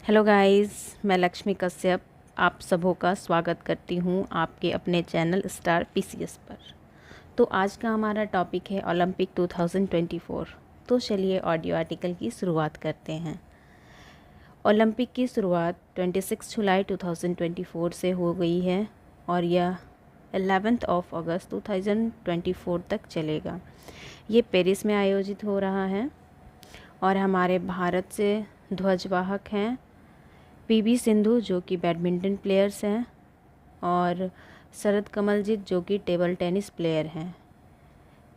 Hello guys, मैं लक्ष्मी कश्यप आप सबों का स्वागत करती हूँ आपके अपने चैनल स्टार पीसीएस पर। तो आज का हमारा टॉपिक है ओलंपिक 2024। तो चलिए ऑडियो आर्टिकल की शुरुआत करते हैं। ओलंपिक की शुरुआत 26 जुलाई 2024 से हो गई है और यह 11 अगस्त 2024 तक चलेगा। ये पेरिस में आयोजित हो रहा है और हमारे भारत से ध्वजवाहक हैं पीवी सिंधु जो कि बैडमिंटन प्लेयर्स हैं और शरद कमलजीत जो कि टेबल टेनिस प्लेयर हैं।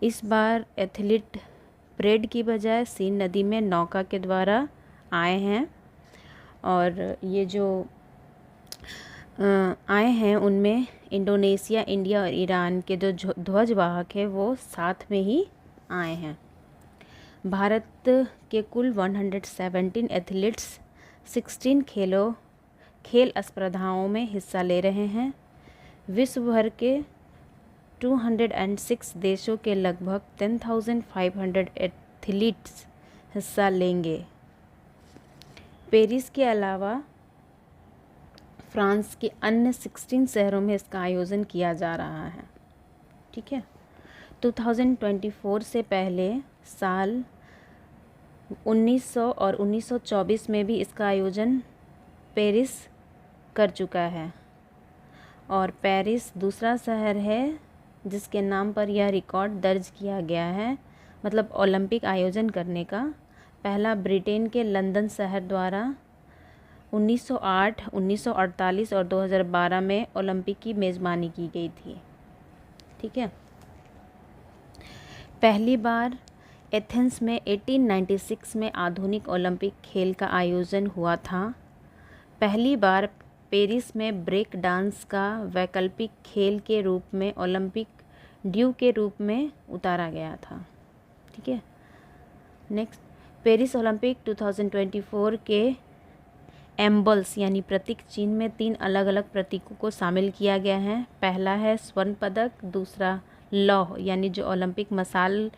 इस बार एथलीट परेड की बजाय सीन नदी में नौका के द्वारा आए हैं और ये जो आए हैं उनमें इंडोनेशिया, इंडिया और ईरान के जो ध्वजवाहक है वो साथ में ही आए हैं। भारत के कुल 117 एथलीट्स 16 खेल स्पर्धाओं में हिस्सा ले रहे हैं। विश्व भर के 206 देशों के लगभग 10,500 एथलीट्स हिस्सा लेंगे। पेरिस के अलावा फ्रांस के अन्य 16 शहरों में इसका आयोजन किया जा रहा है। ठीक है, 2024 से पहले साल 1900 और 1924 में भी इसका आयोजन पेरिस कर चुका है और पेरिस दूसरा शहर है जिसके नाम पर यह रिकॉर्ड दर्ज किया गया है। मतलब ओलंपिक आयोजन करने का पहला ब्रिटेन के लंदन शहर द्वारा 1908, 1948 और 2012 में ओलंपिक की मेज़बानी की गई थी। ठीक है, पहली बार एथेंस में 1896 में आधुनिक ओलंपिक खेल का आयोजन हुआ था। पहली बार पेरिस में ब्रेक डांस का वैकल्पिक खेल के रूप में ओलंपिक ड्यू के रूप में उतारा गया था। ठीक है, नेक्स्ट, पेरिस ओलंपिक 2024 के एम्बल्स यानी प्रतीक चिन्ह में 3 अलग अलग प्रतीकों को शामिल किया गया है। पहला है स्वर्ण पदक, दूसरा लौह यानी जो ओलंपिक मसाल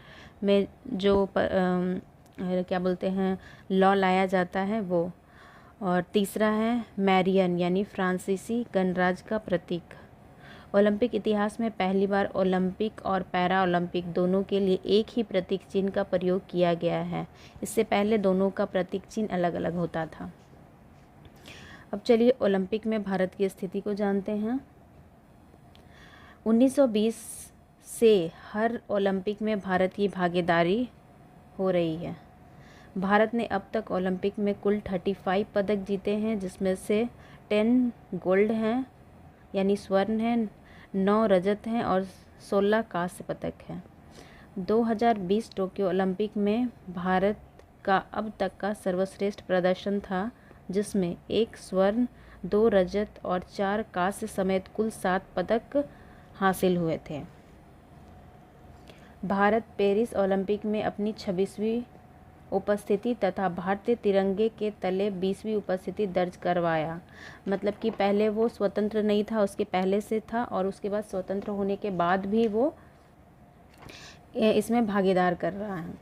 में जो क्या बोलते हैं लौ लाया जाता है वो, और तीसरा है मैरियन यानी फ्रांसीसी गणराज का प्रतीक। ओलंपिक इतिहास में पहली बार ओलंपिक और पैरा ओलंपिक दोनों के लिए एक ही प्रतीक चिन्ह का प्रयोग किया गया है। इससे पहले दोनों का प्रतीक चिन्ह अलग अलग होता था। अब चलिए ओलंपिक में भारत की स्थिति को जानते हैं। 1920 से हर ओलंपिक में भारत की भागीदारी हो रही है। भारत ने अब तक ओलंपिक में कुल 35 पदक जीते हैं, जिसमें से 10 गोल्ड हैं यानी स्वर्ण हैं, 9 रजत हैं और 16 कांस्य पदक हैं। 2020 टोक्यो ओलंपिक में भारत का अब तक का सर्वश्रेष्ठ प्रदर्शन था, जिसमें 1 स्वर्ण, 2 रजत और 4 कांस्य समेत कुल 7 पदक हासिल हुए थे। भारत पेरिस ओलंपिक में अपनी 26वीं उपस्थिति तथा भारतीय तिरंगे के तले 20वीं उपस्थिति दर्ज करवाया। मतलब कि पहले वो स्वतंत्र नहीं था, उसके पहले से था और उसके बाद स्वतंत्र होने के बाद भी वो इसमें भागीदार कर रहा है।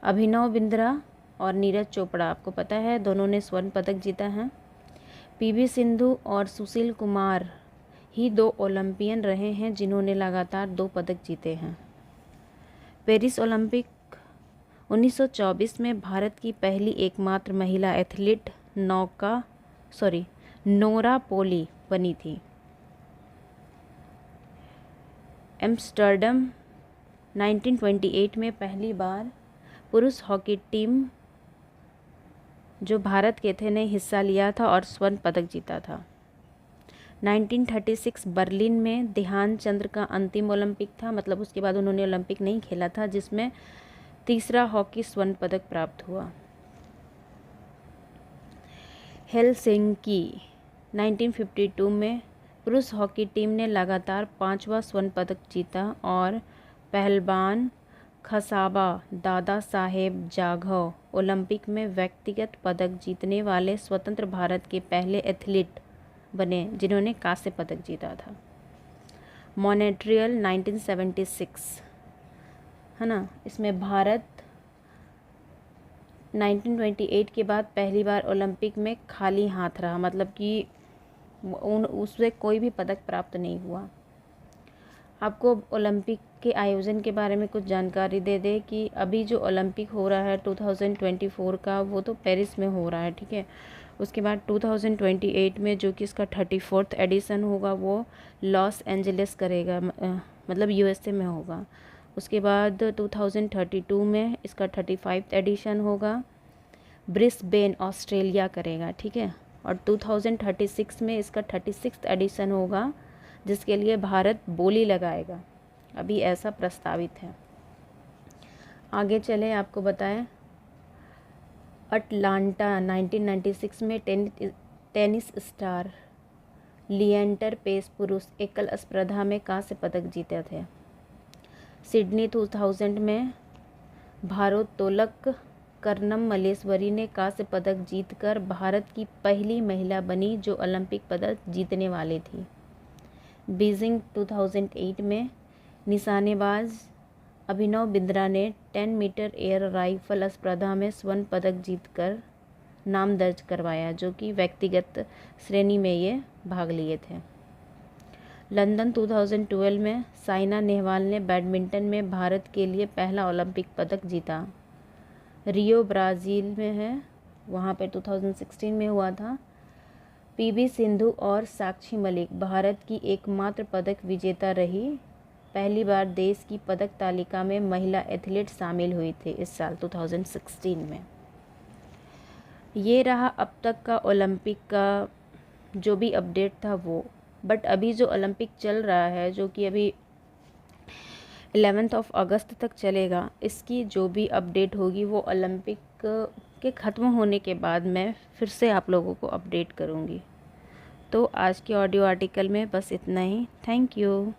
अभिनव बिंद्रा और नीरज चोपड़ा, आपको पता है दोनों ने स्वर्ण पदक जीता है। पीवी सिंधु और सुशील कुमार ही 2 ओलंपियन रहे हैं जिन्होंने लगातार 2 पदक जीते हैं। पेरिस ओलंपिक 1924 में भारत की पहली एकमात्र महिला एथलीट नोरा पोली बनी थी। एम्स्टर्डम 1928 में पहली बार पुरुष हॉकी टीम जो भारत के थे ने हिस्सा लिया था और स्वर्ण पदक जीता था। 1936 बर्लिन में ध्यानचंद का अंतिम ओलंपिक था, मतलब उसके बाद उन्होंने ओलंपिक नहीं खेला था, जिसमें तीसरा हॉकी स्वर्ण पदक प्राप्त हुआ। हेलसिंकी 1952 में पुरुष हॉकी टीम ने लगातार 5वां स्वर्ण पदक जीता और पहलवान खसाबा दादा साहेब जाधव ओलंपिक में व्यक्तिगत पदक जीतने वाले स्वतंत्र भारत के पहले एथलीट बने जिन्होंने कांस्य पदक जीता था। मॉन्ट्रियल 1976 है ना, इसमें भारत 1928 के बाद पहली बार ओलंपिक में खाली हाथ रहा, मतलब कि उससे कोई भी पदक प्राप्त नहीं हुआ। आपको ओलंपिक के आयोजन के बारे में कुछ जानकारी दे दे कि अभी जो ओलंपिक हो रहा है 2024 का, वो तो पेरिस में हो रहा है, ठीक है। उसके बाद 2028 में जो कि इसका 34th एडिशन होगा वो लॉस एंजलिस करेगा, मतलब यूएसए में होगा। उसके बाद 2032 में इसका 35th एडिशन होगा, ब्रिस्बेन ऑस्ट्रेलिया करेगा, ठीक है। और 2036 में इसका 36th एडिशन होगा, जिसके लिए भारत बोली लगाएगा, अभी ऐसा प्रस्तावित है। आगे चले आपको बताएं, अटलांटा 1996 में टेनिस स्टार लिएंडर पेस पुरुष एकल स्पर्धा में कांस्य पदक जीते थे। सिडनी 2000 में भारोत्तोलक कर्णम मल्लेश्वरी ने कांस्य पदक जीतकर भारत की पहली महिला बनी जो ओलंपिक पदक जीतने वाली थी। बीजिंग 2008 में निशानेबाज अभिनव बिंद्रा ने 10 मीटर एयर राइफल स्पर्धा में स्वर्ण पदक जीतकर नाम दर्ज करवाया, जो कि व्यक्तिगत श्रेणी में ये भाग लिए थे। लंदन 2012 में साइना नेहवाल ने बैडमिंटन में भारत के लिए पहला ओलंपिक पदक जीता। रियो ब्राज़ील में है, वहाँ पे 2016 में हुआ था। पीवी सिंधु और साक्षी मलिक भारत की एकमात्र पदक विजेता रही। पहली बार देश की पदक तालिका में महिला एथलीट शामिल हुई थे इस साल 2016 में। ये रहा अब तक का ओलंपिक का जो भी अपडेट था वो। बट अभी जो ओलंपिक चल रहा है, जो कि अभी 11 अगस्त तक चलेगा, इसकी जो भी अपडेट होगी वो ओलंपिक के ख़त्म होने के बाद मैं फिर से आप लोगों को अपडेट करूँगी। तो आज के ऑडियो आर्टिकल में बस इतना ही। Thank you.